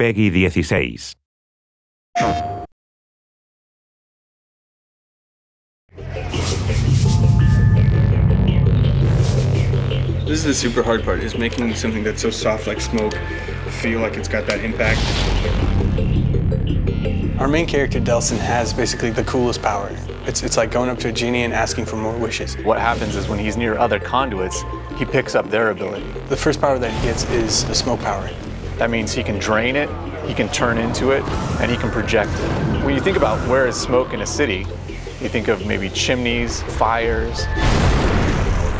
Peggy 16. This is the super hard part, is making something that's so soft like smoke feel like it's got that impact. Our main character, Delson, has basically the coolest power. It's like going up to a genie and asking for more wishes. What happens is when he's near other conduits, he picks up their ability. The first power that he gets is the smoke power. That means he can drain it, he can turn into it, and he can project it. When you think about where is smoke in a city, you think of maybe chimneys, fires.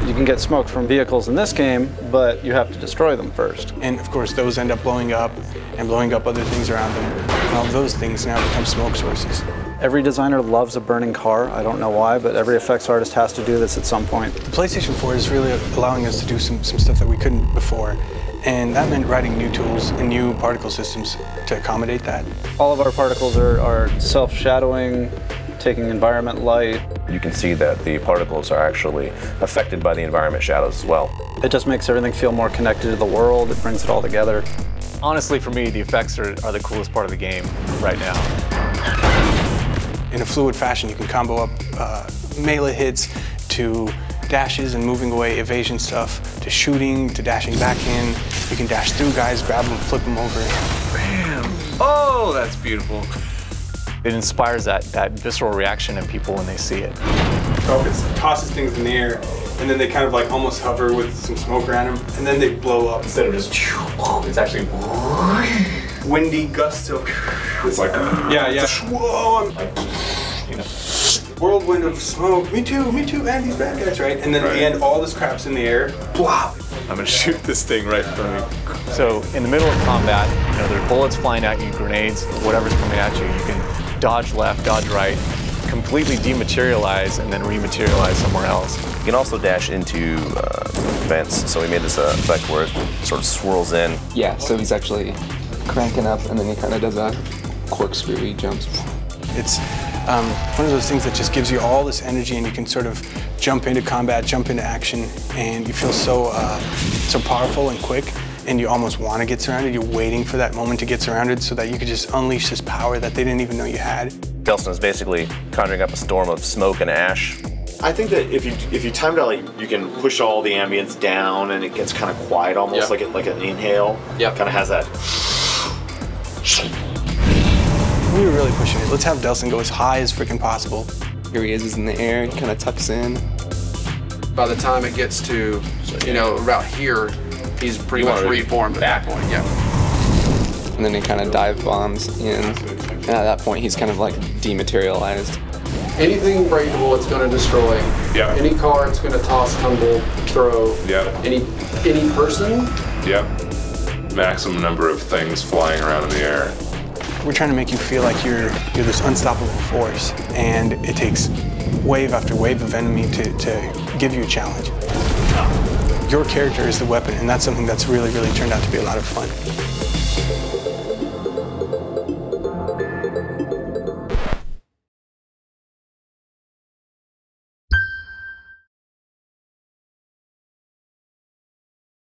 You can get smoke from vehicles in this game, but you have to destroy them first. And of course, those end up blowing up and blowing up other things around them. And all those things now become smoke sources. Every designer loves a burning car. I don't know why, but every effects artist has to do this at some point. The PlayStation 4 is really allowing us to do some stuff that we couldn't before. And that meant writing new tools and new particle systems to accommodate that. All of our particles are self-shadowing, taking environment light. You can see that the particles are actually affected by the environment shadows as well. It just makes everything feel more connected to the world. It brings it all together. Honestly, for me, the effects are the coolest part of the game right now. In a fluid fashion, you can combo up melee hits to dashes and moving away evasion stuff, to shooting, to dashing back in. You can dash through guys, grab them, flip them over. Bam! Oh, that's beautiful. It inspires that visceral reaction in people when they see it. So it tosses things in the air, and then they kind of like almost hover with some smoke around them, and then they blow up. Instead of just, it's actually windy gusts of. It's like, yeah. Whoa, I'm like, you know, whirlwind of smoke. Me too, and these bad guys, right? And then at the end, all this crap's in the air. Wow. I'm gonna shoot this thing right in front of me. So in the middle of combat, you know, there are bullets flying at you, grenades, whatever's coming at you. You can dodge left, dodge right, completely dematerialize, and then rematerialize somewhere else. You can also dash into vents, so we made this effect where it sort of swirls in. Yeah, so he's actually cranking up, and then he kind of does a corkscrew, he jumps. It's one of those things that just gives you all this energy, and you can sort of jump into combat, jump into action, and you feel so powerful and quick, and you almost want to get surrounded. You're waiting for that moment to get surrounded so that you could just unleash this power that they didn't even know you had. Delson is basically conjuring up a storm of smoke and ash. I think that if you timed out, like, you can push all the ambience down and it gets kind of quiet, almost like an inhale. Yeah. Kind of has that. We were really pushing it. Let's have Delson go as high as freaking possible. Here he is in the air, he kind of tucks in. By the time it gets to, you know, about here, he's pretty much reformed at that point, yeah. And then he kind of dive bombs in. And at that point, he's kind of like dematerialized. Anything breakable, it's going to destroy. Yeah. Any car, it's going to toss, tumble, throw. Yeah. Any person. Yep. Maximum number of things flying around in the air. We're trying to make you feel like you're this unstoppable force, and it takes wave after wave of enemy to give you a challenge. Your character is the weapon, and that's something that's really turned out to be a lot of fun.